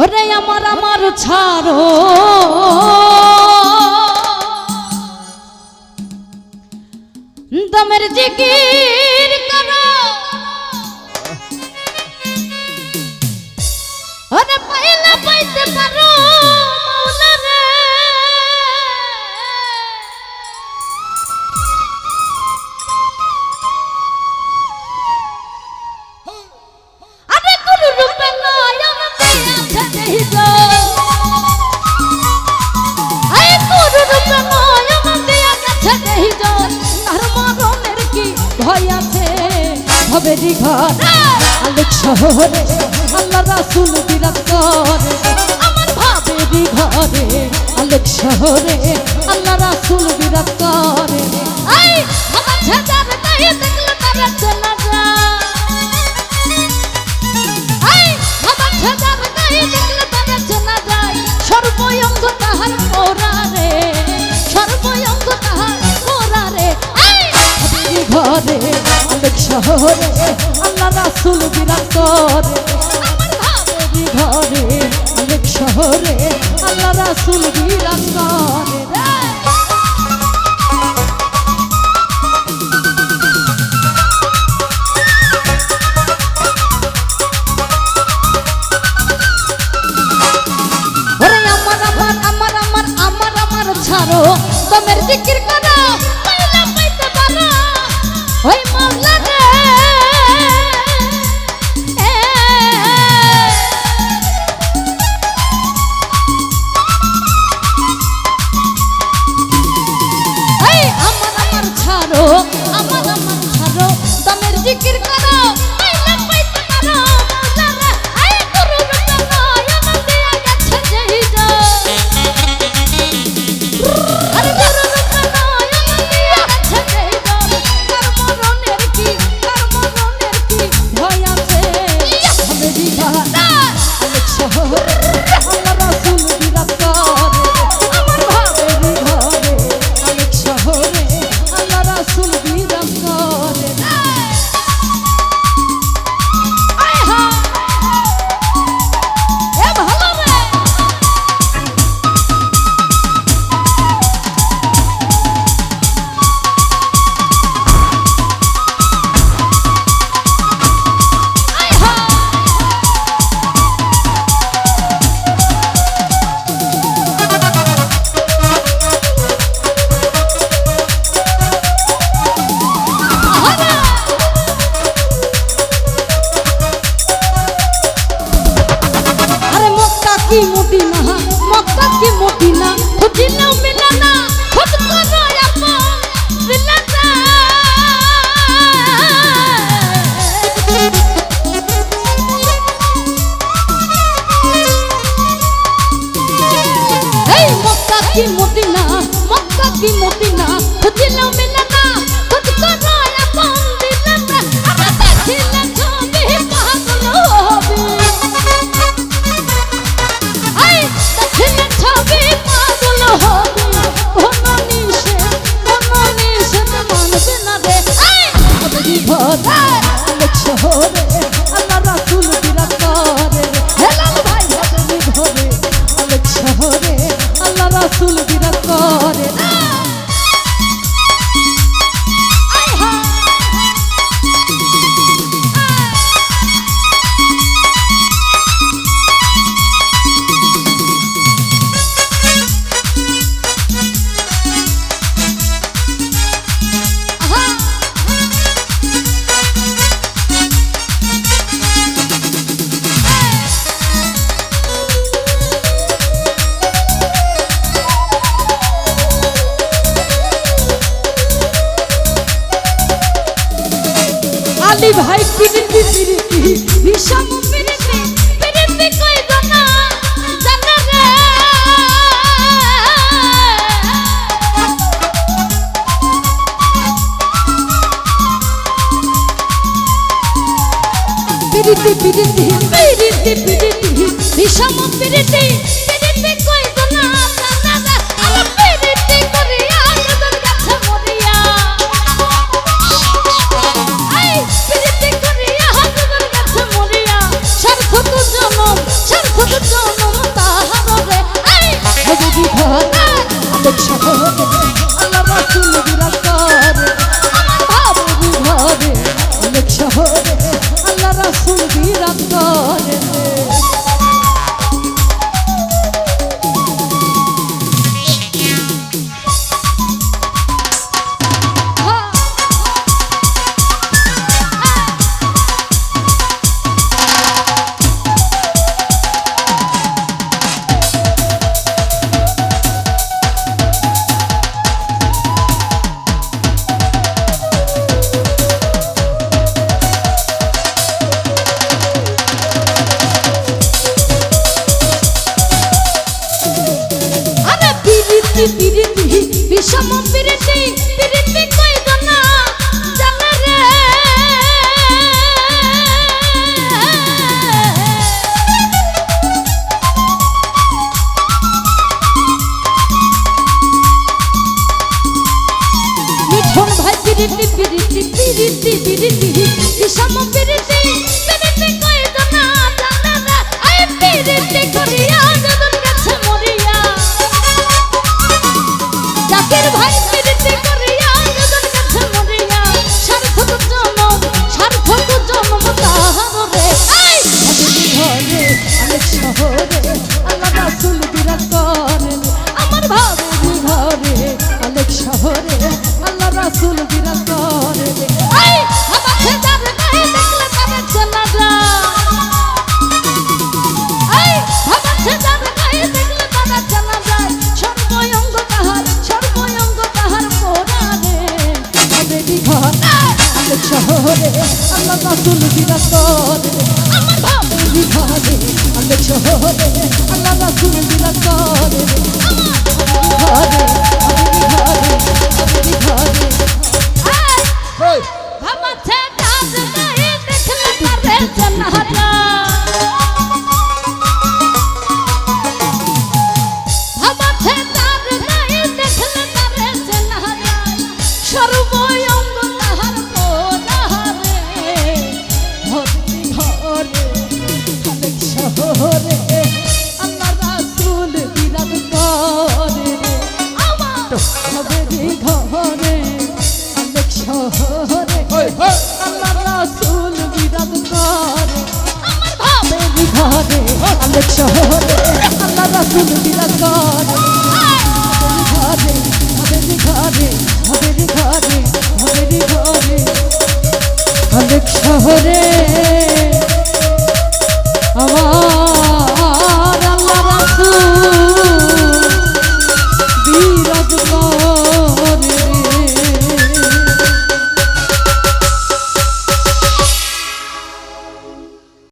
ওরে আমার আমার ছাড়ো দমের জিকির করো ওরে পাইলা পাইতে পারো মাওলা রে আরে গুরু রূপে নয় আমাকে আছে দেহিত আরে গুরু রূপে নয় আমাকে আছে দেহিত আর মরণের কি ভয় আছে ভবেরি ঘর আলোক শহরে আল্লাহ রাসূল বিরাজ করে আমার ভাবেরি ঘরে আলোক শহরে আল্লাহ রাসূল বিরাজ করে এই আমার ছেদার তাই দেখলে তারা চলে যায় এই আমার ছেদার তাই দেখলে তারা চলে যায় সর্বয়ঙ্গ তাহার মোরারে সর্বয়ঙ্গ তাহার মোরারে এই ভাবেরি ঘরে আলোক শহরে আল্লাহ রাসূল বিরাজ করে আমার ভাবেরি ঘরে আলোক শহরে আল্লাহ রাসূল বিরাজ করে ওরে আমার আমার আমার আমার আমার আমার ছাড়ো তোমের জিকির করো পাইলা পাইতে পারো ওই মাওলা রে এই আমার আমার ছাড়ো আমার আমার ছাড়ো তোমের জিকির করো পাইলা পাইতে পারো মাওলা রে এই গুরু রূপে নয় আমাকে গেছে যেই আরে গুরু রূপে নয় আমাকে গেছে যেই কার মরণের কি ভয় আছে ভাবেরি ঘর আলোক শহরে আল্লাহ রাসূল বিরাজ করে আমার ভাবেরি ঘরে আলোক শহরে আল্লাহ রাসূল বিরাজ করে আয় হা এ ভালো রে আয় হা আরে মক্কা কি মদিনা মক্কা কি মদিনা খুঁজিলেও মিলে না খোঁজ করো আপন মিলে না এই মক্কা কি মদিনা খুঁজিলেও মিলে না খোঁজ করো আপন মিলে না আমরা দেখিলে ছবি পাগল হবে এই দেখিলে ছবি পাগল হবে কোনো নিষেধ মানবে না রে এই ভাবেরি ঘরে আলোক শহরে আল্লাহ রাসূল বিরাজ করে হেলাল ভাই ভাবেরি ঘরে আলোক শহরে আল্লাহ রাসূল বিরাজ করে আয় হা আহা আলী ভাই পিরিতি বিষম পিরিতি কই জানা জানা রে পিরিতি বিষম পিরিতি কই জানা জানা রে আমার পিরিতি করিয়া তোর কাছে মরিয়া এই পিরিতি করিয়া তোর কাছে মরিয়া সার্থক জনম শোন ভাই পিরিতি পিরিতি পিরিতি পিরিতি বিষম পিরিতি পিরিতি কই জানা জানা না আই পিরিতি করিয়া জীবন গেছে মরিয়া জাকির ভাই পিরিতি করিয়া জীবন গেছে মরিয়া সার্থক জনম তাহার রে আই ঘরে অনেক শহরে আল্লাহ রাসূল বিরাজ করেন আমার ভাবের ঘরে অনেক শহরে আল্লাহ রাসূল বিরাজ করেন আই হাবাতে যার গায়ে দেখলে তারে চেনা যায় আই হাবাতে যার গায়ে দেখলে তারে চেনা যায় সর্বঙ্গ তাহার পোড়ারে ভাবের ঘরে অনেক শহরে আল্লাহ রাসূল বিরাজ করেন আমার ভাবের ঘরে অনেক শহরে আল্লাহ রাসূল বিরাজ করেন ঘরে ভাবাতে যার গায়ে দেখলে তারে চেনা যায় ভাবাতে যার গায়ে দেখলে তারে চেনা যায় সর্বঙ্গ তাহার পোড়ারে ভক্তি ঘরে অনেক শহরে আল্লাহ রাসূল বিরাজ করে আমার ভাবেরি ঘরে অনেক শহরে আল্লাহ রাসূল বিরাজ করে আমার ভাবেরি ঘরে অনেক শহরে আল্লাহ রাসূল বিরাজ করে ভাবেরি ঘরে ভাবেরি ঘরে